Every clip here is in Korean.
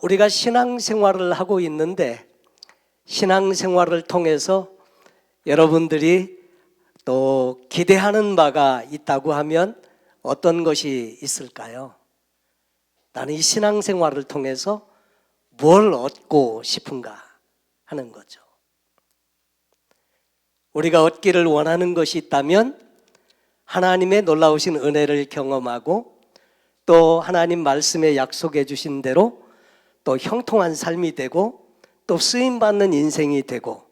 우리가 신앙생활을 하고 있는데 신앙생활을 통해서 여러분들이 또 기대하는 바가 있다고 하면 어떤 것이 있을까요? 나는 이 신앙생활을 통해서 뭘 얻고 싶은가 하는 거죠. 우리가 얻기를 원하는 것이 있다면 하나님의 놀라우신 은혜를 경험하고 또 하나님 말씀에 약속해 주신 대로 또 형통한 삶이 되고 또 쓰임받는 인생이 되고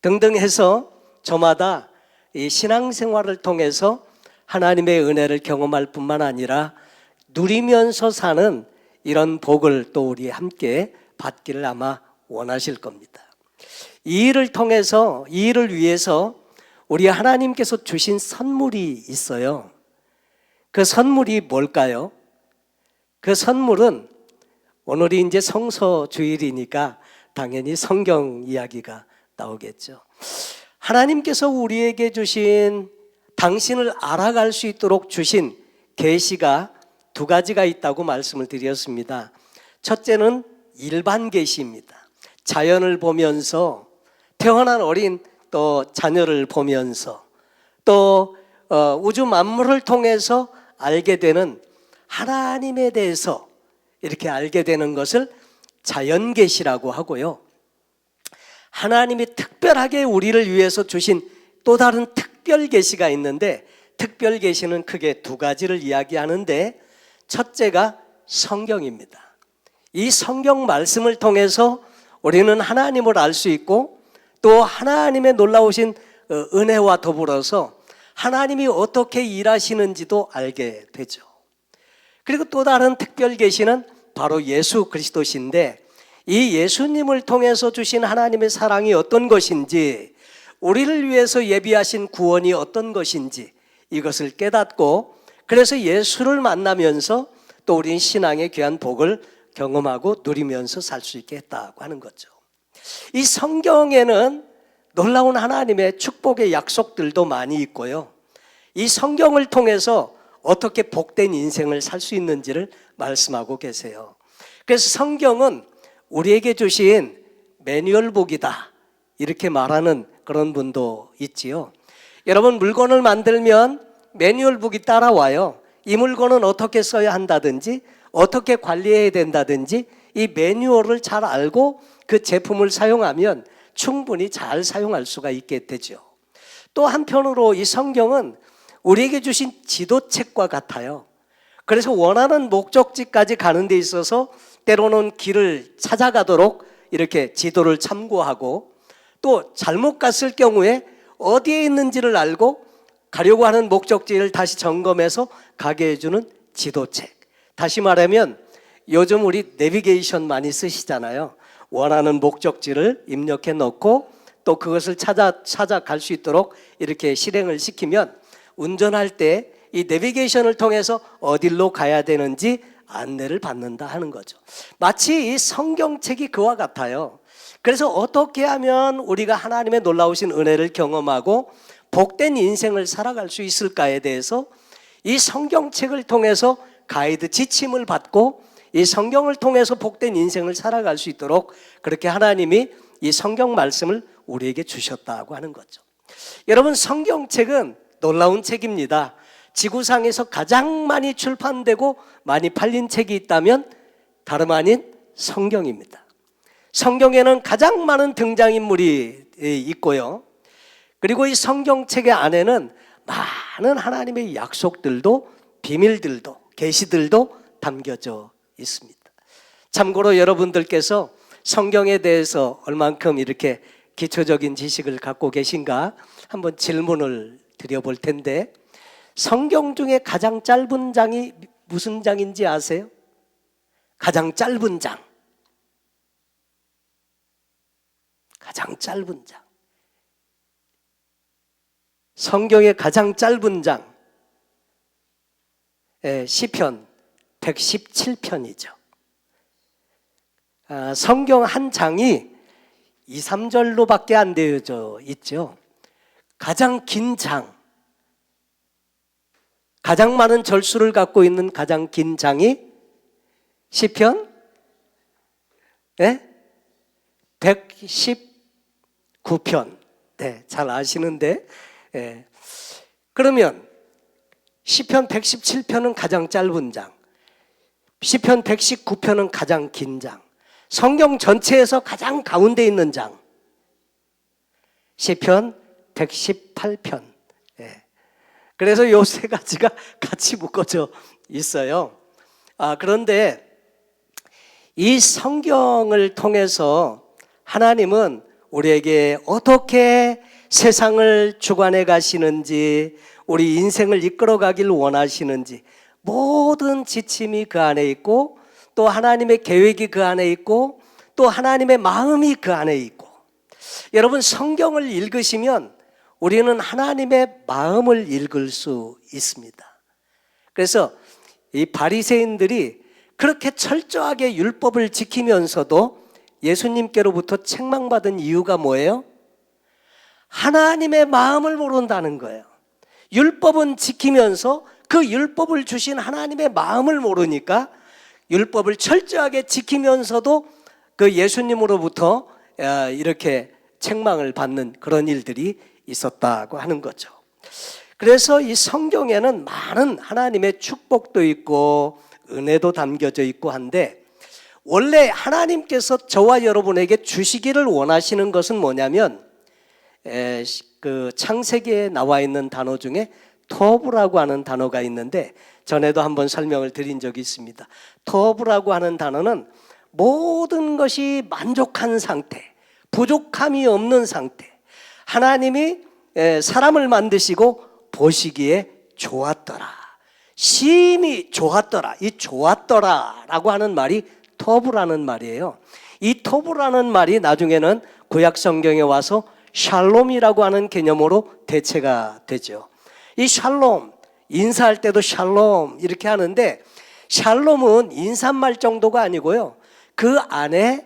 등등 해서 저마다 이 신앙생활을 통해서 하나님의 은혜를 경험할 뿐만 아니라 누리면서 사는 이런 복을 또 우리 함께 받기를 아마 원하실 겁니다. 이 일을 통해서, 이 일을 위해서 우리 하나님께서 주신 선물이 있어요. 그 선물이 뭘까요? 그 선물은 오늘이 이제 성서 주일이니까 당연히 성경 이야기가 나오겠죠. 하나님께서 우리에게 주신, 당신을 알아갈 수 있도록 주신 계시가 두 가지가 있다고 말씀을 드렸습니다. 첫째는 일반 계시입니다. 자연을 보면서 태어난 어린 또 자녀를 보면서 또 우주 만물을 통해서 알게 되는 하나님에 대해서 이렇게 알게 되는 것을 자연 계시라고 하고요. 하나님이 특별하게 우리를 위해서 주신 또 다른 특별 계시가 있는데, 특별 계시는 크게 두 가지를 이야기하는데, 첫째가 성경입니다. 이 성경 말씀을 통해서 우리는 하나님을 알 수 있고 또 하나님의 놀라우신 은혜와 더불어서 하나님이 어떻게 일하시는지도 알게 되죠. 그리고 또 다른 특별 계시는 바로 예수 그리스도신데, 이 예수님을 통해서 주신 하나님의 사랑이 어떤 것인지, 우리를 위해서 예비하신 구원이 어떤 것인지 이것을 깨닫고, 그래서 예수를 만나면서 또 우리는 신앙의 귀한 복을 경험하고 누리면서 살 수 있게 했다고 하는 거죠. 이 성경에는 놀라운 하나님의 축복의 약속들도 많이 있고요. 이 성경을 통해서 어떻게 복된 인생을 살 수 있는지를 말씀하고 계세요. 그래서 성경은 우리에게 주신 매뉴얼북이다 이렇게 말하는 그런 분도 있지요. 여러분, 물건을 만들면 매뉴얼북이 따라와요. 이 물건은 어떻게 써야 한다든지 어떻게 관리해야 된다든지 이 매뉴얼을 잘 알고 그 제품을 사용하면 충분히 잘 사용할 수가 있게 되죠. 또 한편으로 이 성경은 우리에게 주신 지도책과 같아요. 그래서 원하는 목적지까지 가는 데 있어서 때로는 길을 찾아가도록 이렇게 지도를 참고하고, 또 잘못 갔을 경우에 어디에 있는지를 알고 가려고 하는 목적지를 다시 점검해서 가게 해주는 지도책. 다시 말하면 요즘 우리 내비게이션 많이 쓰시잖아요. 원하는 목적지를 입력해 놓고 또 그것을 찾아갈 수 있도록 이렇게 실행을 시키면 운전할 때 이 내비게이션을 통해서 어디로 가야 되는지 안내를 받는다 하는 거죠. 마치 이 성경책이 그와 같아요. 그래서 어떻게 하면 우리가 하나님의 놀라우신 은혜를 경험하고 복된 인생을 살아갈 수 있을까에 대해서 이 성경책을 통해서 가이드 지침을 받고 이 성경을 통해서 복된 인생을 살아갈 수 있도록 그렇게 하나님이 이 성경 말씀을 우리에게 주셨다고 하는 거죠. 여러분, 성경책은 놀라운 책입니다. 지구상에서 가장 많이 출판되고 많이 팔린 책이 있다면 다름 아닌 성경입니다. 성경에는 가장 많은 등장인물이 있고요. 그리고 이 성경책의 안에는 많은 하나님의 약속들도 비밀들도 계시들도 담겨져 있습니다. 참고로 여러분들께서 성경에 대해서 얼만큼 이렇게 기초적인 지식을 갖고 계신가 한번 질문을 드려볼 텐데, 성경 중에 가장 짧은 장이 무슨 장인지 아세요? 가장 짧은 장. 가장 짧은 장. 성경의 가장 짧은 장. 시편 117편이죠. 성경 한 장이 2, 3절로밖에 안 되어져 있죠. 가장 긴 장, 가장 많은 절수를 갖고 있는 가장 긴 장이 시편 예? 119편. 네, 잘 아시는데. 예. 그러면 시편 117편은 가장 짧은 장, 시편 119편은 가장 긴 장, 성경 전체에서 가장 가운데 있는 장, 시편 118편. 예. 그래서 요 세 가지가 같이 묶어져 있어요. 그런데 이 성경을 통해서 하나님은 우리에게 어떻게 세상을 주관해 가시는지, 우리 인생을 이끌어 가길 원하시는지, 모든 지침이 그 안에 있고, 또 하나님의 계획이 그 안에 있고, 또 하나님의 마음이 그 안에 있고. 여러분, 성경을 읽으시면 우리는 하나님의 마음을 읽을 수 있습니다. 그래서 이 바리새인들이 그렇게 철저하게 율법을 지키면서도 예수님께로부터 책망받은 이유가 뭐예요? 하나님의 마음을 모른다는 거예요. 율법은 지키면서 그 율법을 주신 하나님의 마음을 모르니까 율법을 철저하게 지키면서도 그 예수님으로부터 이렇게 책망을 받는 그런 일들이 있었다고 하는 거죠. 그래서 이 성경에는 많은 하나님의 축복도 있고 은혜도 담겨져 있고 한데, 원래 하나님께서 저와 여러분에게 주시기를 원하시는 것은 뭐냐면, 그 창세기에 나와 있는 단어 중에 토브라고 하는 단어가 있는데, 전에도 한번 설명을 드린 적이 있습니다. 토브라고 하는 단어는 모든 것이 만족한 상태, 부족함이 없는 상태, 하나님이 사람을 만드시고 보시기에 좋았더라, 심히 좋았더라, 이 좋았더라라고 하는 말이 토브라는 말이에요. 이 토브라는 말이 나중에는 구약 성경에 와서 샬롬이라고 하는 개념으로 대체가 되죠. 이 샬롬, 인사할 때도 샬롬 이렇게 하는데, 샬롬은 인사말 정도가 아니고요, 그 안에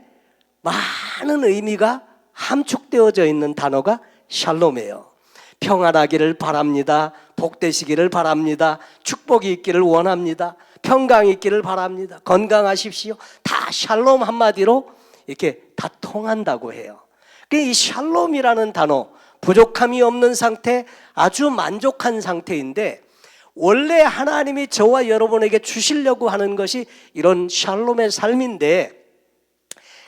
많은 의미가 함축되어져 있는 단어가 샬롬이에요. 평안하기를 바랍니다, 복되시기를 바랍니다, 축복이 있기를 원합니다, 평강이 있기를 바랍니다, 건강하십시오. 다 샬롬 한마디로 이렇게 다 통한다고 해요. 이 샬롬이라는 단어, 부족함이 없는 상태, 아주 만족한 상태인데, 원래 하나님이 저와 여러분에게 주시려고 하는 것이 이런 샬롬의 삶인데,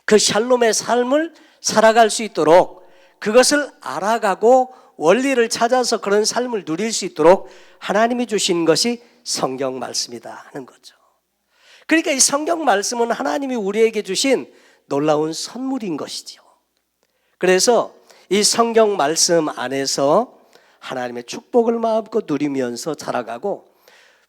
그 샬롬의 삶을 살아갈 수 있도록, 그것을 알아가고 원리를 찾아서 그런 삶을 누릴 수 있도록 하나님이 주신 것이 성경 말씀이다 하는 거죠. 그러니까 이 성경 말씀은 하나님이 우리에게 주신 놀라운 선물인 것이죠. 그래서 이 성경 말씀 안에서 하나님의 축복을 마음껏 누리면서 살아가고,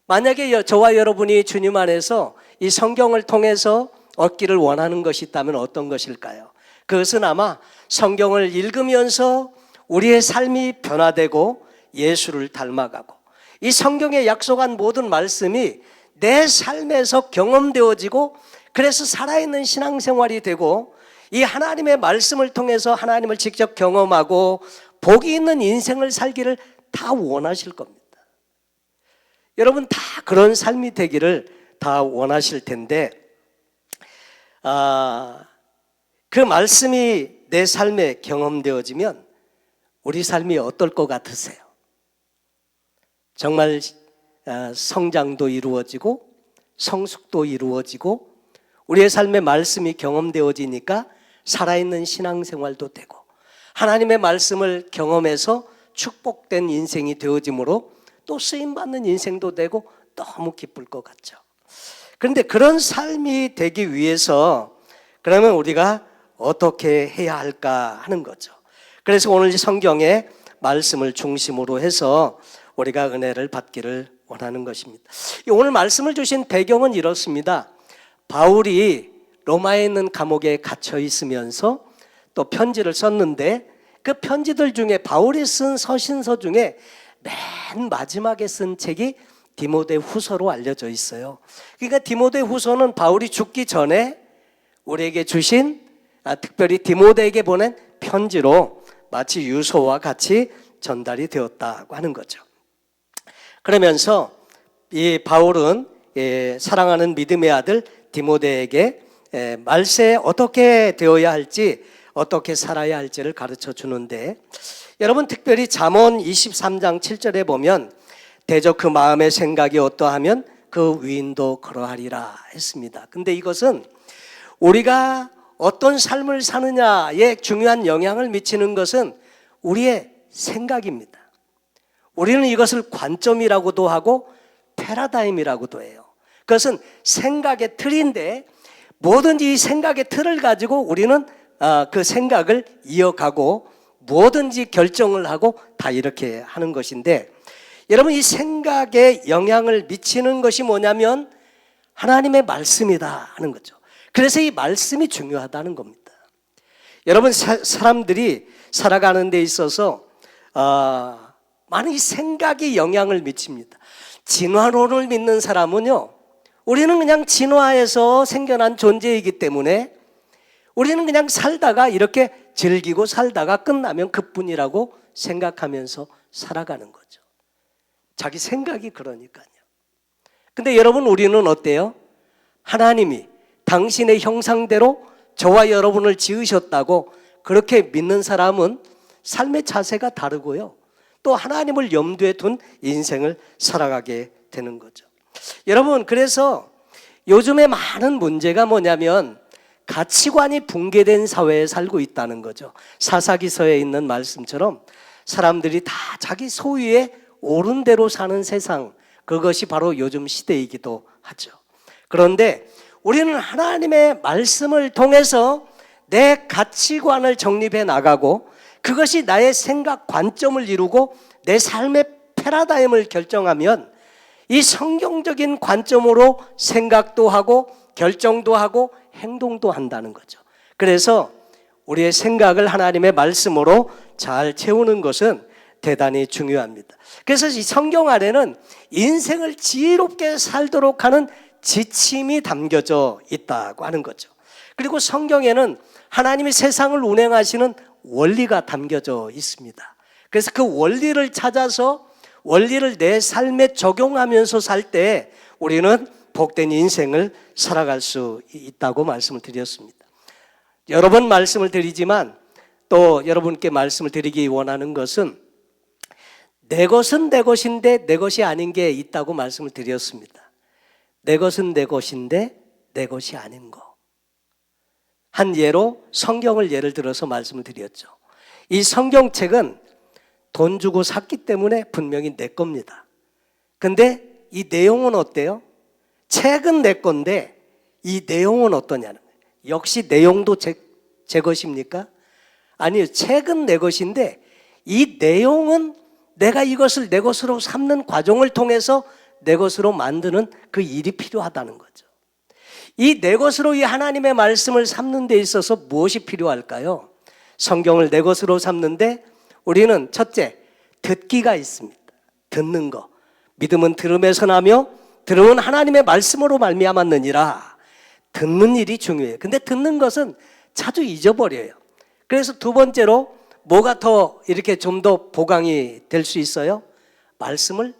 만약에 저와 여러분이 주님 안에서 이 성경을 통해서 얻기를 원하는 것이 있다면 어떤 것일까요? 그것은 아마 성경을 읽으면서 우리의 삶이 변화되고 예수를 닮아가고, 이 성경에 약속한 모든 말씀이 내 삶에서 경험되어지고, 그래서 살아있는 신앙생활이 되고, 이 하나님의 말씀을 통해서 하나님을 직접 경험하고 복이 있는 인생을 살기를 다 원하실 겁니다. 여러분 다 그런 삶이 되기를 다 원하실 텐데, 그 말씀이 내 삶에 경험되어지면 우리 삶이 어떨 것 같으세요? 정말 성장도 이루어지고 성숙도 이루어지고, 우리의 삶의 말씀이 경험되어지니까 살아있는 신앙생활도 되고, 하나님의 말씀을 경험해서 축복된 인생이 되어지므로 또 쓰임받는 인생도 되고 너무 기쁠 것 같죠. 그런데 그런 삶이 되기 위해서 그러면 우리가 어떻게 해야 할까 하는 거죠. 그래서 오늘 성경의 말씀을 중심으로 해서 우리가 은혜를 받기를 원하는 것입니다. 오늘 말씀을 주신 배경은 이렇습니다. 바울이 로마에 있는 감옥에 갇혀 있으면서 또 편지를 썼는데, 그 편지들 중에 바울이 쓴 서신서 중에 맨 마지막에 쓴 책이 디모데 후서로 알려져 있어요. 그러니까 디모데 후서는 바울이 죽기 전에 우리에게 주신, 특별히 디모데에게 보낸 편지로 마치 유서와 같이 전달이 되었다고 하는 거죠. 그러면서 이 바울은 사랑하는 믿음의 아들 디모데에게 말세에 어떻게 되어야 할지, 어떻게 살아야 할지를 가르쳐 주는데, 여러분 특별히 잠언 23장 7절에 보면 대저 그 마음의 생각이 어떠하면 그 위인도 그러하리라 했습니다. 근데 이것은 우리가 어떤 삶을 사느냐에 중요한 영향을 미치는 것은 우리의 생각입니다. 우리는 이것을 관점이라고도 하고 패러다임이라고도 해요. 그것은 생각의 틀인데, 뭐든지 이 생각의 틀을 가지고 우리는 그 생각을 이어가고 뭐든지 결정을 하고 다 이렇게 하는 것인데, 여러분 이 생각에 영향을 미치는 것이 뭐냐면 하나님의 말씀이다 하는 거죠. 그래서 이 말씀이 중요하다는 겁니다. 여러분 사람들이 살아가는 데 있어서 많은 이 생각이 영향을 미칩니다. 진화론을 믿는 사람은요, 우리는 그냥 진화에서 생겨난 존재이기 때문에 우리는 그냥 살다가 이렇게 즐기고 살다가 끝나면 그뿐이라고 생각하면서 살아가는 거죠. 자기 생각이 그러니까요. 근데 여러분 우리는 어때요? 하나님이 당신의 형상대로 저와 여러분을 지으셨다고 그렇게 믿는 사람은 삶의 자세가 다르고요, 또 하나님을 염두에 둔 인생을 살아가게 되는 거죠. 여러분 그래서 요즘에 많은 문제가 뭐냐면 가치관이 붕괴된 사회에 살고 있다는 거죠. 사사기서에 있는 말씀처럼 사람들이 다 자기 소유에 옳은 대로 사는 세상, 그것이 바로 요즘 시대이기도 하죠. 그런데 우리는 하나님의 말씀을 통해서 내 가치관을 정립해 나가고 그것이 나의 생각 관점을 이루고 내 삶의 패러다임을 결정하면 이 성경적인 관점으로 생각도 하고 결정도 하고 행동도 한다는 거죠. 그래서 우리의 생각을 하나님의 말씀으로 잘 채우는 것은 대단히 중요합니다. 그래서 이 성경 안에는 인생을 지혜롭게 살도록 하는 지침이 담겨져 있다고 하는 거죠. 그리고 성경에는 하나님이 세상을 운행하시는 원리가 담겨져 있습니다. 그래서 그 원리를 찾아서 원리를 내 삶에 적용하면서 살 때 우리는 복된 인생을 살아갈 수 있다고 말씀을 드렸습니다. 여러 번 말씀을 드리지만 또 여러분께 말씀을 드리기 원하는 것은 내 것은 내 것인데 내 것이 아닌 게 있다고 말씀을 드렸습니다. 내 것은 내 것인데 내 것이 아닌 거. 한 예로 성경을 예를 들어서 말씀을 드렸죠. 이 성경책은 돈 주고 샀기 때문에 분명히 내 겁니다. 근데 이 내용은 어때요? 책은 내 건데 이 내용은 어떠냐는 거예요. 역시 내용도 제 것입니까? 아니요, 책은 내 것인데 이 내용은 내가 이것을 내 것으로 삼는 과정을 통해서 내 것으로 만드는 그 일이 필요하다는 거죠. 이 내 것으로 이 하나님의 말씀을 삼는 데 있어서 무엇이 필요할까요? 성경을 내 것으로 삼는데 우리는 첫째, 듣기가 있습니다. 듣는 거. 믿음은 들음에서 나며 들음은 하나님의 말씀으로 말미암았느니라. 듣는 일이 중요해요. 근데 듣는 것은 자주 잊어버려요. 그래서 두 번째로 뭐가 더 이렇게 좀 더 보강이 될 수 있어요? 말씀을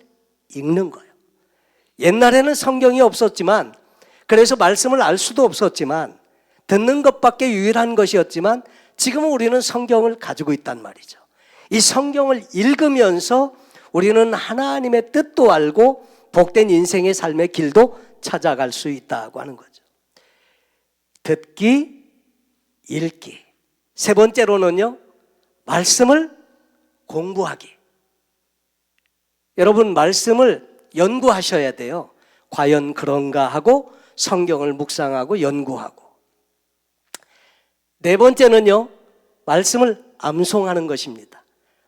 읽는 거예요. 옛날에는 성경이 없었지만, 그래서 말씀을 알 수도 없었지만, 듣는 것밖에 유일한 것이었지만 지금은 우리는 성경을 가지고 있단 말이죠. 이 성경을 읽으면서 우리는 하나님의 뜻도 알고 복된 인생의 삶의 길도 찾아갈 수 있다고 하는 거죠. 듣기, 읽기. 세 번째로는요, 말씀을 공부하기. 여러분 말씀을 연구하셔야 돼요. 과연 그런가 하고 성경을 묵상하고 연구하고. 네 번째는요, 말씀을 암송하는 것입니다.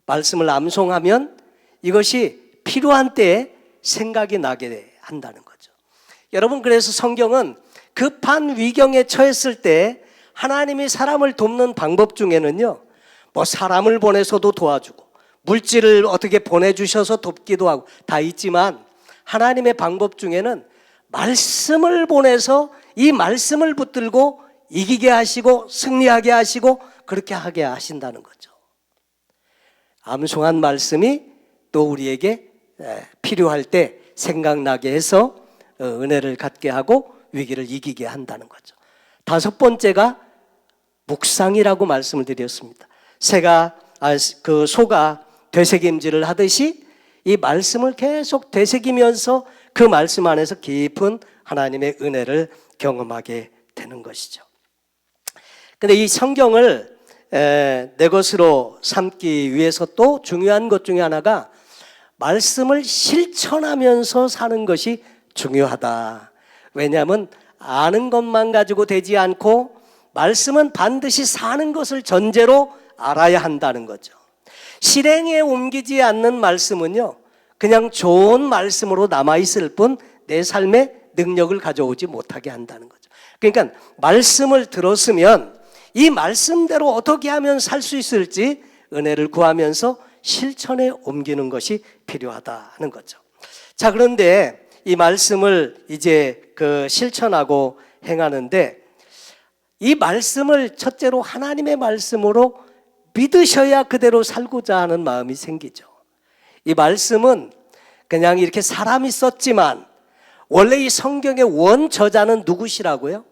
말씀을 암송하면 이것이 필요한 때에 생각이 나게 한다는 거죠. 여러분 그래서 성경은 급한 위경에 처했을 때 하나님이 사람을 돕는 방법 중에는요, 뭐 사람을 보내서도 도와주고 물질을 어떻게 보내주셔서 돕기도 하고 다 있지만 하나님의 방법 중에는 말씀을 보내서 이 말씀을 붙들고 이기게 하시고 승리하게 하시고 그렇게 하게 하신다는 거죠. 암송한 말씀이 또 우리에게 필요할 때 생각나게 해서 은혜를 갖게 하고 위기를 이기게 한다는 거죠. 다섯 번째가 묵상이라고 말씀을 드렸습니다. 소가 되새김질을 하듯이 이 말씀을 계속 되새기면서 그 말씀 안에서 깊은 하나님의 은혜를 경험하게 되는 것이죠. 근데 이 성경을 내 것으로 삼기 위해서 또 중요한 것 중에 하나가 말씀을 실천하면서 사는 것이 중요하다. 왜냐하면 아는 것만 가지고 되지 않고 말씀은 반드시 사는 것을 전제로 알아야 한다는 거죠. 실행에 옮기지 않는 말씀은요, 그냥 좋은 말씀으로 남아있을 뿐 내 삶에 능력을 가져오지 못하게 한다는 거죠. 그러니까 말씀을 들었으면 이 말씀대로 어떻게 하면 살 수 있을지 은혜를 구하면서 실천에 옮기는 것이 필요하다는 거죠. 자, 그런데 이 말씀을 이제 실천하고 행하는데 이 말씀을 첫째로 하나님의 말씀으로 믿으셔야 그대로 살고자 하는 마음이 생기죠. 이 말씀은 그냥 이렇게 사람이 썼지만 원래 이 성경의 원저자는 누구시라고요?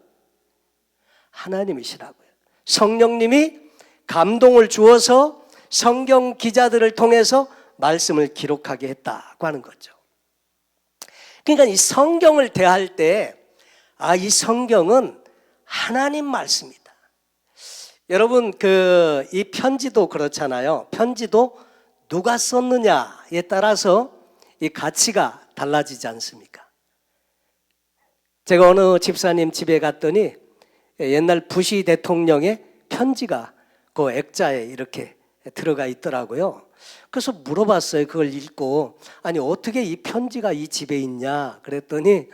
하나님이시라고요. 성령님이 감동을 주어서 성경 기자들을 통해서 말씀을 기록하게 했다고 하는 거죠. 그러니까 이 성경을 대할 때 이 성경은 하나님 말씀이다. 여러분 이 편지도 그렇잖아요. 편지도 누가 썼느냐에 따라서 이 가치가 달라지지 않습니까? 제가 어느 집사님 집에 갔더니 옛날 부시 대통령의 편지가 그 액자에 이렇게 들어가 있더라고요. 그래서 물어봤어요. 그걸 읽고 아니 어떻게 이 편지가 이 집에 있냐 그랬더니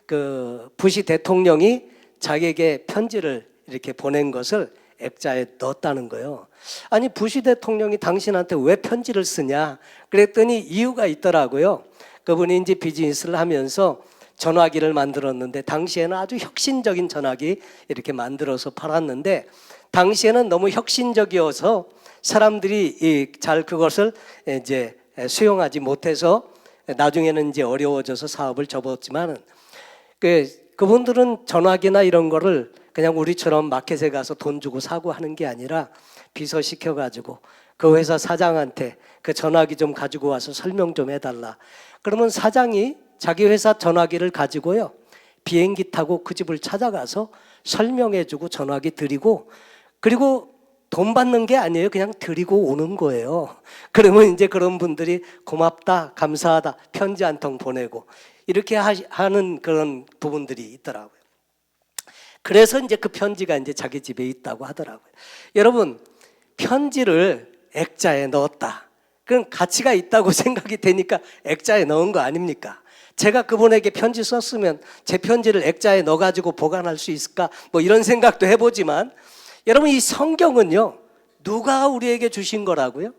그 부시 대통령이 자기에게 편지를 이렇게 보낸 것을 액자에 넣었다는 거예요. 아니 부시 대통령이 당신한테 왜 편지를 쓰냐 그랬더니 이유가 있더라고요. 그분이 이제 비즈니스를 하면서 전화기를 만들었는데 당시에는 아주 혁신적인 전화기 이렇게 만들어서 팔았는데 당시에는 너무 혁신적이어서 사람들이 잘 그것을 이제 수용하지 못해서 나중에는 이제 어려워져서 사업을 접었지만은 그분들은 전화기나 이런 거를 그냥 우리처럼 마켓에 가서 돈 주고 사고 하는 게 아니라 비서시켜 가지고 그 회사 사장한테 그 전화기 좀 가지고 와서 설명 좀 해달라. 그러면 사장이 자기 회사 전화기를 가지고요 비행기 타고 그 집을 찾아가서 설명해주고 전화기 드리고 그리고 돈 받는 게 아니에요. 그냥 드리고 오는 거예요. 그러면 이제 그런 분들이 고맙다, 감사하다, 편지 한 통 보내고 이렇게 하는 그런 부분들이 있더라고요. 그래서 이제 그 편지가 이제 자기 집에 있다고 하더라고요. 여러분, 편지를 액자에 넣었다. 그럼 가치가 있다고 생각이 되니까 액자에 넣은 거 아닙니까? 제가 그분에게 편지 썼으면 제 편지를 액자에 넣어가지고 보관할 수 있을까? 뭐 이런 생각도 해보지만 여러분 이 성경은요 누가 우리에게 주신 거라고요?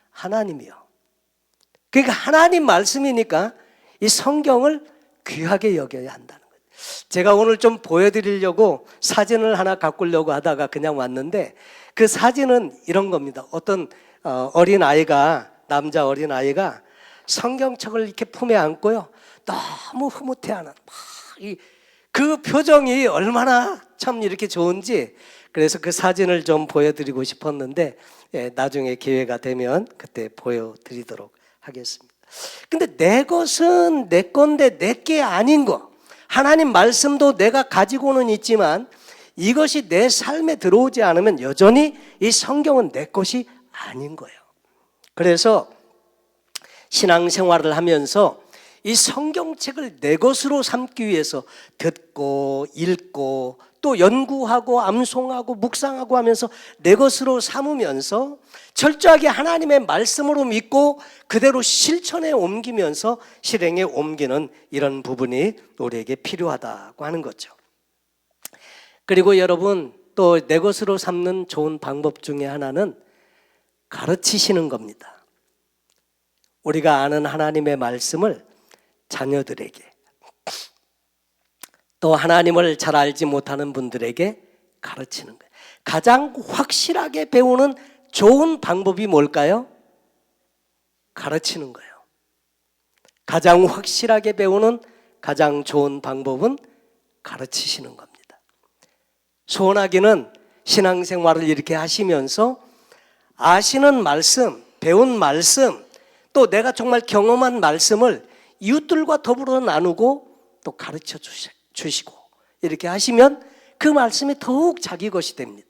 하나님이요. 그러니까 하나님 말씀이니까 이 성경을 귀하게 여겨야 한다는 거예요. 제가 오늘 좀 보여드리려고 사진을 하나 가꾸려고 하다가 그냥 왔는데 그 사진은 이런 겁니다. 어떤 어린아이가 남자 어린아이가 성경책을 이렇게 품에 안고요 너무 흐뭇해하는 그 표정이 얼마나 참 이렇게 좋은지 그래서 그 사진을 좀 보여드리고 싶었는데 나중에 기회가 되면 그때 보여드리도록 하겠습니다. 근데 내 것은 내 건데 내 게 아닌 거 하나님 말씀도 내가 가지고는 있지만 이것이 내 삶에 들어오지 않으면 여전히 이 성경은 내 것이 아닌 거예요. 그래서 신앙생활을 하면서 이 성경책을 내 것으로 삼기 위해서 듣고 읽고 또 연구하고 암송하고 묵상하고 하면서 내 것으로 삼으면서 철저하게 하나님의 말씀으로 믿고 그대로 실천에 옮기면서 실행에 옮기는 이런 부분이 우리에게 필요하다고 하는 거죠. 그리고 여러분 또 내 것으로 삼는 좋은 방법 중에 하나는 가르치시는 겁니다. 우리가 아는 하나님의 말씀을 자녀들에게 또 하나님을 잘 알지 못하는 분들에게 가르치는 거예요. 가장 확실하게 배우는 좋은 방법이 뭘까요? 가르치는 거예요. 가장 확실하게 배우는 가장 좋은 방법은 가르치시는 겁니다. 소원하기는 신앙생활을 이렇게 하시면서 아시는 말씀, 배운 말씀, 또 내가 정말 경험한 말씀을 이웃들과 더불어 나누고 또 가르쳐 주시고 이렇게 하시면 그 말씀이 더욱 자기 것이 됩니다.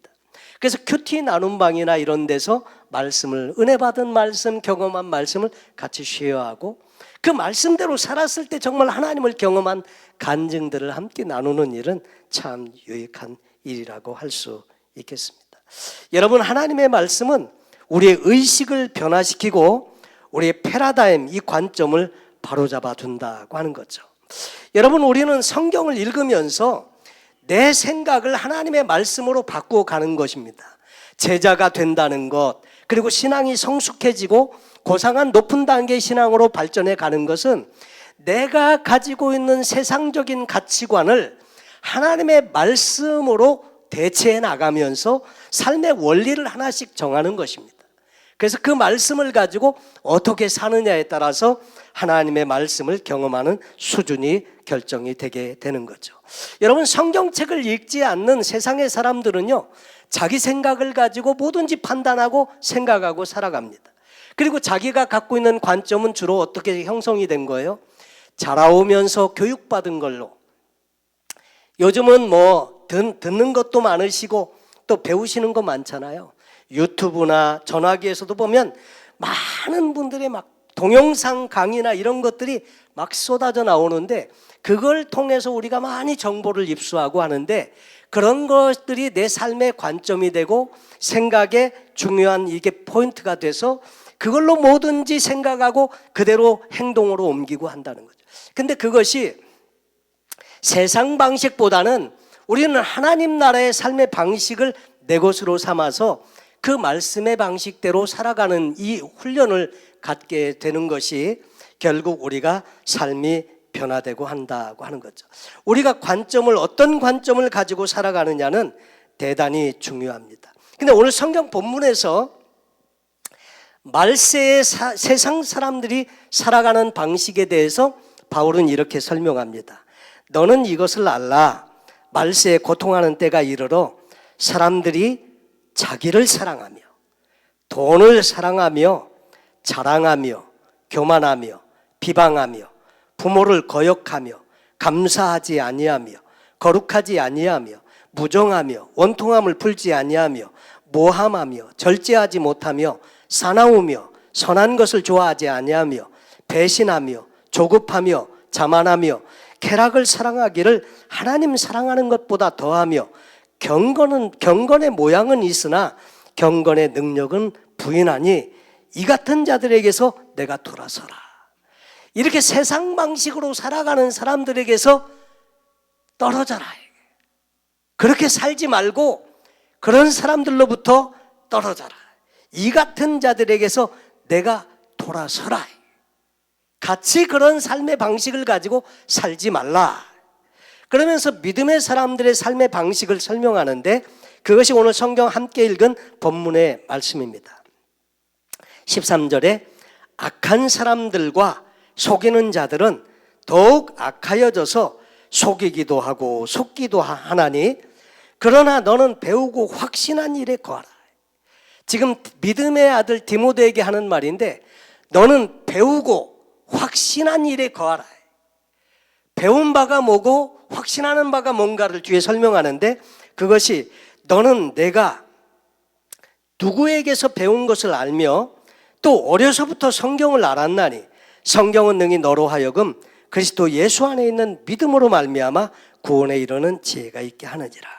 그래서 큐티 나눔방이나 이런 데서 말씀을, 은혜 받은 말씀, 경험한 말씀을 같이 쉐어하고 그 말씀대로 살았을 때 정말 하나님을 경험한 간증들을 함께 나누는 일은 참 유익한 일이라고 할 수 있겠습니다. 여러분, 하나님의 말씀은 우리의 의식을 변화시키고 우리의 패러다임, 이 관점을 바로잡아 둔다고 하는 거죠. 여러분, 우리는 성경을 읽으면서 내 생각을 하나님의 말씀으로 바꾸어 가는 것입니다. 제자가 된다는 것, 그리고 신앙이 성숙해지고 고상한 높은 단계의 신앙으로 발전해 가는 것은 내가 가지고 있는 세상적인 가치관을 하나님의 말씀으로 대체해 나가면서 삶의 원리를 하나씩 정하는 것입니다. 그래서 그 말씀을 가지고 어떻게 사느냐에 따라서 하나님의 말씀을 경험하는 수준이 결정이 되게 되는 거죠. 여러분, 성경책을 읽지 않는 세상의 사람들은요, 자기 생각을 가지고 뭐든지 판단하고 생각하고 살아갑니다. 그리고 자기가 갖고 있는 관점은 주로 어떻게 형성이 된 거예요? 자라오면서 교육받은 걸로. 요즘은 뭐 듣는 것도 많으시고 또 배우시는 거 많잖아요. 유튜브나 전화기에서도 보면 많은 분들의 막 동영상 강의나 이런 것들이 막 쏟아져 나오는데 그걸 통해서 우리가 많이 정보를 입수하고 하는데 그런 것들이 내 삶의 관점이 되고 생각의 중요한 이게 포인트가 돼서 그걸로 뭐든지 생각하고 그대로 행동으로 옮기고 한다는 거죠. 근데 그것이 세상 방식보다는 우리는 하나님 나라의 삶의 방식을 내 것으로 삼아서 그 말씀의 방식대로 살아가는 이 훈련을 갖게 되는 것이 결국 우리가 삶이 변화되고 한다고 하는 거죠. 우리가 관점을, 어떤 관점을 가지고 살아가느냐는 대단히 중요합니다. 근데 오늘 성경 본문에서 말세의 세상 사람들이 살아가는 방식에 대해서 바울은 이렇게 설명합니다. 너는 이것을 알라. 말세에 고통하는 때가 이르러 사람들이 자기를 사랑하며 돈을 사랑하며 자랑하며 교만하며 비방하며 부모를 거역하며 감사하지 아니하며 거룩하지 아니하며 무정하며 원통함을 풀지 아니하며 모함하며 절제하지 못하며 사나우며 선한 것을 좋아하지 아니하며 배신하며 조급하며 자만하며 쾌락을 사랑하기를 하나님 사랑하는 것보다 더하며 경건의 모양은 있으나 경건의 능력은 부인하니 이 같은 자들에게서 내가 돌아서라. 이렇게 세상 방식으로 살아가는 사람들에게서 떨어져라. 그렇게 살지 말고 그런 사람들로부터 떨어져라. 이 같은 자들에게서 내가 돌아서라. 같이 그런 삶의 방식을 가지고 살지 말라. 그러면서 믿음의 사람들의 삶의 방식을 설명하는데 그것이 오늘 성경 함께 읽은 본문의 말씀입니다. 13절에 악한 사람들과 속이는 자들은 더욱 악하여져서 속이기도 하고 속기도 하나니 그러나 너는 배우고 확신한 일에 거하라. 지금 믿음의 아들 디모데에게 하는 말인데 너는 배우고 확신한 일에 거하라. 배운 바가 뭐고 확신하는 바가 뭔가를 뒤에 설명하는데 그것이 너는 내가 누구에게서 배운 것을 알며 또 어려서부터 성경을 알았나니 성경은 능히 너로 하여금 그리스도 예수 안에 있는 믿음으로 말미암아 구원에 이르는 지혜가 있게 하느니라.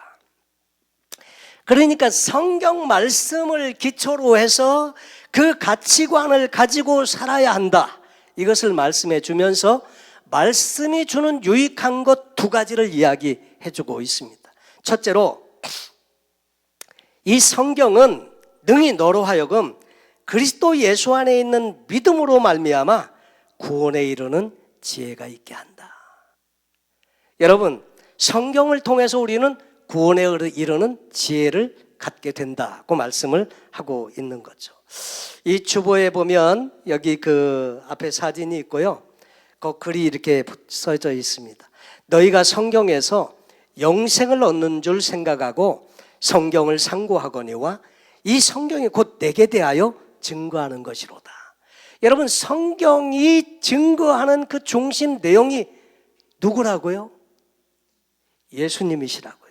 그러니까 성경 말씀을 기초로 해서 그 가치관을 가지고 살아야 한다. 이것을 말씀해 주면서 말씀이 주는 유익한 것 두 가지를 이야기해 주고 있습니다. 첫째로 이 성경은 능히 너로 하여금 그리스도 예수 안에 있는 믿음으로 말미암아 구원에 이르는 지혜가 있게 한다. 여러분, 성경을 통해서 우리는 구원에 이르는 지혜를 갖게 된다고 말씀을 하고 있는 거죠. 이 주보에 보면 여기 그 앞에 사진이 있고요. 그 글이 이렇게 써져 있습니다. 너희가 성경에서 영생을 얻는 줄 생각하고 성경을 상고하거니와 이 성경이 곧 내게 대하여 증거하는 것이로다. 여러분, 성경이 증거하는 그 중심 내용이 누구라고요? 예수님이시라고요.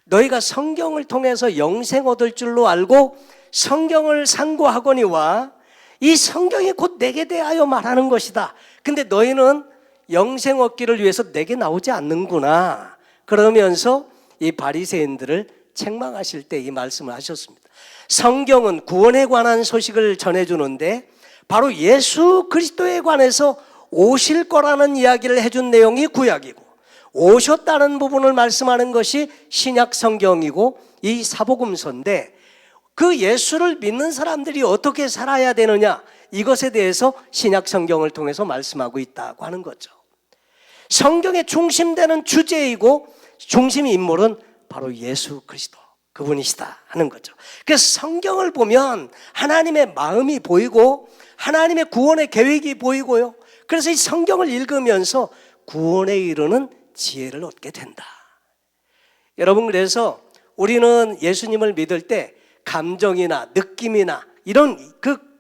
너희가 성경을 통해서 영생 얻을 줄로 알고 성경을 상고하거니와 이 성경이 곧 내게 대하여 말하는 것이다. 근데 너희는 영생 얻기를 위해서 내게 나오지 않는구나. 그러면서 이 바리새인들을 책망하실 때 이 말씀을 하셨습니다. 성경은 구원에 관한 소식을 전해주는데 바로 예수 그리스도에 관해서 오실 거라는 이야기를 해준 내용이 구약이고, 오셨다는 부분을 말씀하는 것이 신약 성경이고 이 사복음서인데, 그 예수를 믿는 사람들이 어떻게 살아야 되느냐, 이것에 대해서 신약 성경을 통해서 말씀하고 있다고 하는 거죠. 성경의 중심되는 주제이고 중심 인물은 바로 예수 그리스도, 그분이시다 하는 거죠. 그래서 성경을 보면 하나님의 마음이 보이고 하나님의 구원의 계획이 보이고요. 그래서 이 성경을 읽으면서 구원에 이르는 지혜를 얻게 된다. 여러분, 그래서 우리는 예수님을 믿을 때 감정이나 느낌이나 이런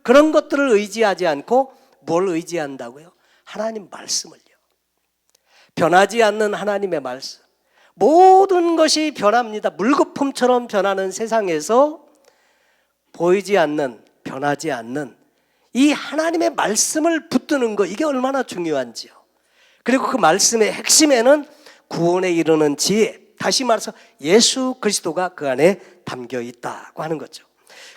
그런 것들을 의지하지 않고 뭘 의지한다고요? 하나님 말씀을요. 변하지 않는 하나님의 말씀. 모든 것이 변합니다. 물거품처럼 변하는 세상에서 보이지 않는, 변하지 않는 이 하나님의 말씀을 붙드는 거, 이게 얼마나 중요한지요. 그리고 그 말씀의 핵심에는 구원에 이르는 지혜, 다시 말해서 예수 그리스도가 그 안에 담겨 있다고 하는 거죠.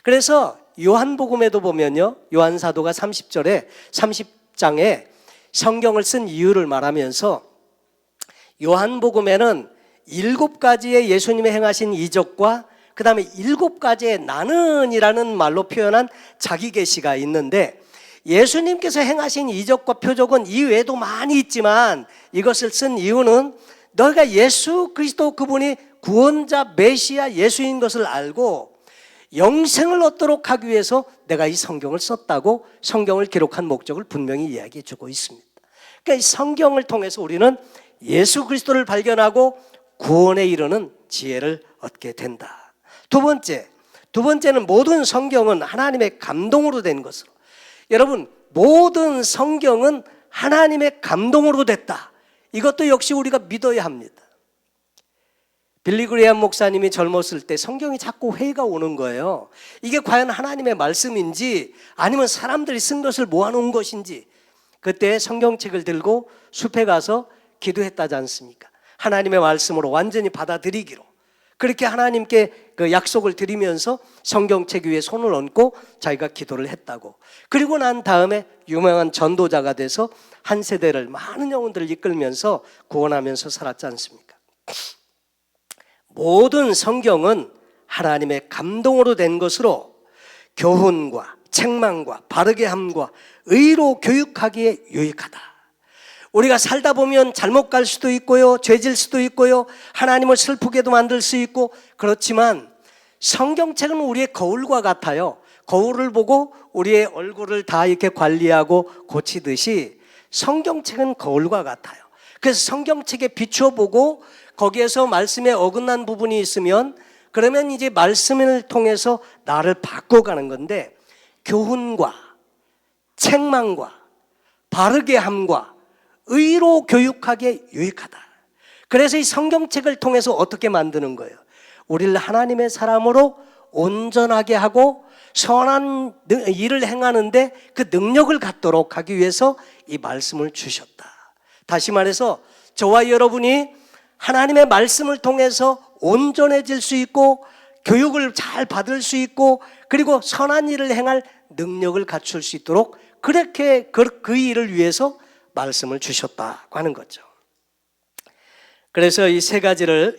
그래서 요한복음에도 보면요, 요한 사도가 30장에 성경을 쓴 이유를 말하면서 요한복음에는 7가지의 예수님의 행하신 이적과 그 다음에 7가지의 나는이라는 말로 표현한 자기 계시가 있는데, 예수님께서 행하신 이적과 표적은 이외에도 많이 있지만 이것을 쓴 이유는 너희가 예수 그리스도 그분이 구원자 메시아 예수인 것을 알고 영생을 얻도록 하기 위해서 내가 이 성경을 썼다고 성경을 기록한 목적을 분명히 이야기해 주고 있습니다. 그러니까 이 성경을 통해서 우리는 예수 그리스도를 발견하고 구원에 이르는 지혜를 얻게 된다. 두 번째는 모든 성경은 하나님의 감동으로 된 것으로. 여러분, 모든 성경은 하나님의 감동으로 됐다. 이것도 역시 우리가 믿어야 합니다. 빌리 그레이엄 목사님이 젊었을 때 성경이 자꾸 회의가 오는 거예요. 이게 과연 하나님의 말씀인지 아니면 사람들이 쓴 것을 모아놓은 것인지. 그때 성경책을 들고 숲에 가서 기도했다지 않습니까? 하나님의 말씀으로 완전히 받아들이기로. 그렇게 하나님께 그 약속을 드리면서 성경책 위에 손을 얹고 자기가 기도를 했다고. 그리고 난 다음에 유명한 전도자가 돼서 한 세대를, 많은 영혼들을 이끌면서 구원하면서 살았지 않습니까? 모든 성경은 하나님의 감동으로 된 것으로 교훈과 책망과 바르게 함과 의로 교육하기에 유익하다. 우리가 살다 보면 잘못 갈 수도 있고요, 죄질 수도 있고요, 하나님을 슬프게도 만들 수 있고, 그렇지만 성경책은 우리의 거울과 같아요. 거울을 보고 우리의 얼굴을 다 이렇게 관리하고 고치듯이 성경책은 거울과 같아요. 그래서 성경책에 비춰보고 거기에서 말씀에 어긋난 부분이 있으면 그러면 이제 말씀을 통해서 나를 바꿔가는 건데, 교훈과 책망과 바르게 함과 의로 교육하기에 유익하다. 그래서 이 성경책을 통해서 어떻게 만드는 거예요? 우리를 하나님의 사람으로 온전하게 하고 선한 일을 행하는데 그 능력을 갖도록 하기 위해서 이 말씀을 주셨다. 다시 말해서 저와 여러분이 하나님의 말씀을 통해서 온전해질 수 있고 교육을 잘 받을 수 있고 그리고 선한 일을 행할 능력을 갖출 수 있도록 그렇게 그 일을 위해서 말씀을 주셨다고 하는 거죠. 그래서 이 세 가지를,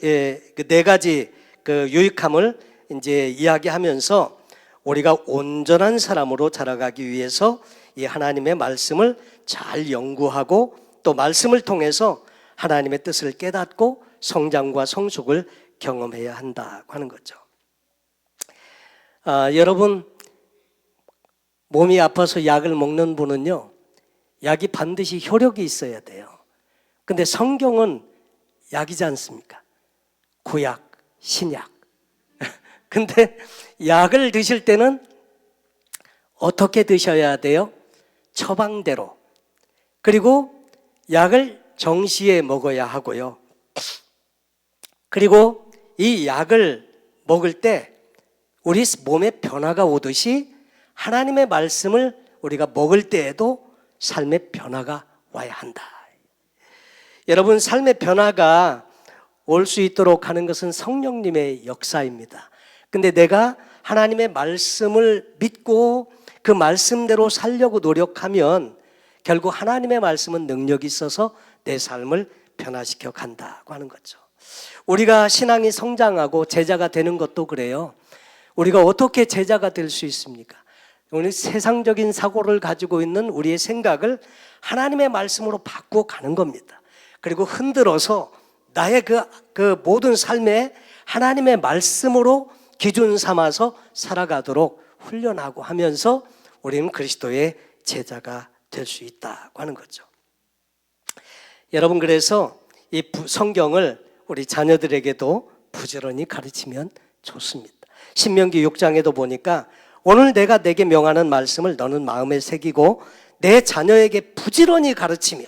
그 네 가지 그 유익함을 이제 이야기하면서 우리가 온전한 사람으로 자라가기 위해서 이 하나님의 말씀을 잘 연구하고 또 말씀을 통해서 하나님의 뜻을 깨닫고 성장과 성숙을 경험해야 한다고 하는 거죠. 여러분, 몸이 아파서 약을 먹는 분은요, 약이 반드시 효력이 있어야 돼요. 근데 성경은 약이지 않습니까? 구약, 신약. 근데 약을 드실 때는 어떻게 드셔야 돼요? 처방대로. 그리고 약을 정시에 먹어야 하고요. 그리고 이 약을 먹을 때 우리 몸에 변화가 오듯이 하나님의 말씀을 우리가 먹을 때에도 삶의 변화가 와야 한다. 여러분, 삶의 변화가 올 수 있도록 하는 것은 성령님의 역사입니다. 근데 내가 하나님의 말씀을 믿고 그 말씀대로 살려고 노력하면 결국 하나님의 말씀은 능력이 있어서 내 삶을 변화시켜 간다고 하는 거죠. 우리가 신앙이 성장하고 제자가 되는 것도 그래요. 우리가 어떻게 제자가 될 수 있습니까? 우리 세상적인 사고를 가지고 있는 우리의 생각을 하나님의 말씀으로 바꾸어 가는 겁니다. 그리고 흔들어서 나의 그 모든 삶에 하나님의 말씀으로 기준 삼아서 살아가도록 훈련하고 하면서 우리는 그리스도의 제자가 될 수 있다고 하는 거죠. 여러분, 그래서 이 성경을 우리 자녀들에게도 부지런히 가르치면 좋습니다. 신명기 6장에도 보니까 오늘 내가 내게 명하는 말씀을 너는 마음에 새기고 내 자녀에게 부지런히 가르치며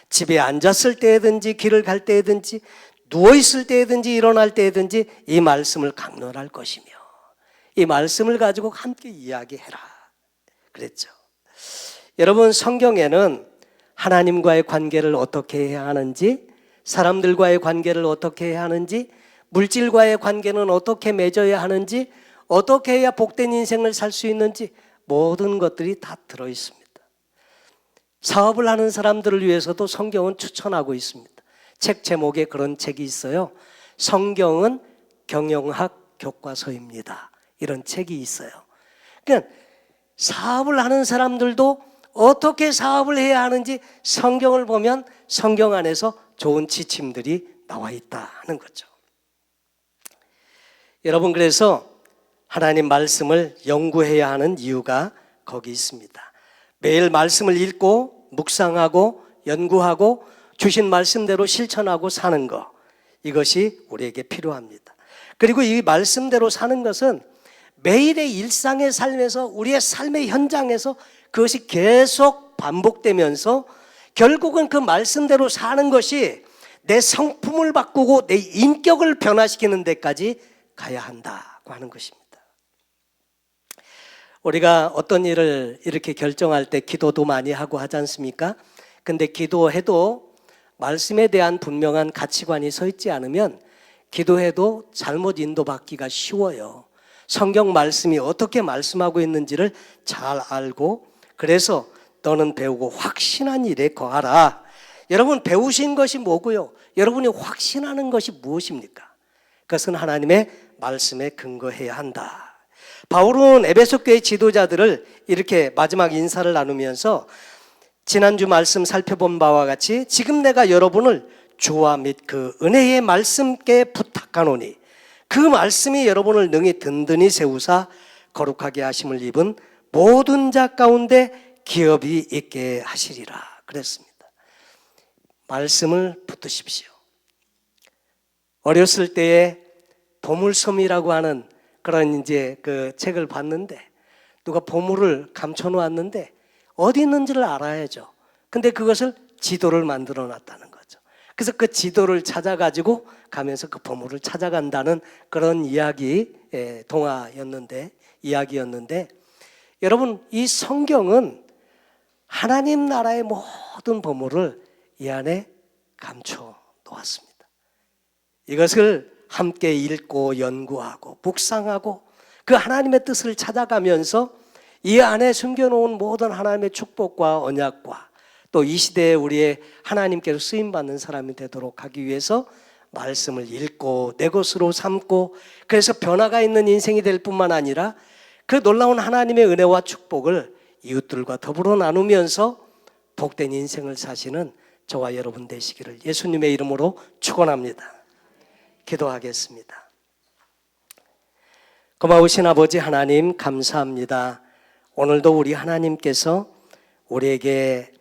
집에 앉았을 때든지 길을 갈 때든지 누워있을 때든지 일어날 때든지 이 말씀을 강론할 것이며 이 말씀을 가지고 함께 이야기해라 그랬죠. 여러분, 성경에는 하나님과의 관계를 어떻게 해야 하는지, 사람들과의 관계를 어떻게 해야 하는지, 물질과의 관계는 어떻게 맺어야 하는지, 어떻게 해야 복된 인생을 살 수 있는지 모든 것들이 다 들어있습니다. 사업을 하는 사람들을 위해서도 성경은 추천하고 있습니다. 책 제목에 그런 책이 있어요. 성경은 경영학 교과서입니다. 이런 책이 있어요. 그러니까 사업을 하는 사람들도 어떻게 사업을 해야 하는지 성경을 보면 성경 안에서 좋은 지침들이 나와 있다는 거죠. 여러분, 그래서 하나님 말씀을 연구해야 하는 이유가 거기 있습니다. 매일 말씀을 읽고 묵상하고 연구하고 주신 말씀대로 실천하고 사는 것, 이것이 우리에게 필요합니다. 그리고 이 말씀대로 사는 것은 매일의 일상의 삶에서 우리의 삶의 현장에서 그것이 계속 반복되면서 결국은 그 말씀대로 사는 것이 내 성품을 바꾸고 내 인격을 변화시키는 데까지 가야 한다고 하는 것입니다. 우리가 어떤 일을 이렇게 결정할 때 기도도 많이 하고 하지 않습니까? 근데 기도해도 말씀에 대한 분명한 가치관이 서 있지 않으면 기도해도 잘못 인도받기가 쉬워요. 성경 말씀이 어떻게 말씀하고 있는지를 잘 알고 그래서 너는 배우고 확신한 일에 거하라. 여러분, 배우신 것이 뭐고요? 여러분이 확신하는 것이 무엇입니까? 그것은 하나님의 말씀에 근거해야 한다. 바울은 에베소 교회 지도자들을 이렇게 마지막 인사를 나누면서 지난주 말씀 살펴본 바와 같이 지금 내가 여러분을 주와 및 그 은혜의 말씀께 부탁하노니 그 말씀이 여러분을 능히 든든히 세우사 거룩하게 하심을 입은 모든 자 가운데 기업이 있게 하시리라 그랬습니다. 말씀을 붙드십시오. 어렸을 때에 보물섬이라고 하는 그런 이제 그 책을 봤는데 누가 보물을 감춰 놓았는데 어디 있는지를 알아야죠. 근데 그것을 지도를 만들어 놨다는 거죠. 그래서 그 지도를 찾아가지고 가면서 그 보물을 찾아간다는 그런 이야기였는데 여러분, 이 성경은 하나님 나라의 모든 보물을 이 안에 감춰 놓았습니다. 이것을 함께 읽고 연구하고 묵상하고 그 하나님의 뜻을 찾아가면서 이 안에 숨겨놓은 모든 하나님의 축복과 언약과 또 이 시대에 우리의 하나님께로 쓰임받는 사람이 되도록 하기 위해서 말씀을 읽고 내 것으로 삼고 그래서 변화가 있는 인생이 될 뿐만 아니라 그 놀라운 하나님의 은혜와 축복을 이웃들과 더불어 나누면서 복된 인생을 사시는 저와 여러분 되시기를 예수님의 이름으로 축원합니다. 기도하겠습니다. 고마우신 아버지 하나님, 감사합니다. 오늘도 우리 하나님께서 우리에게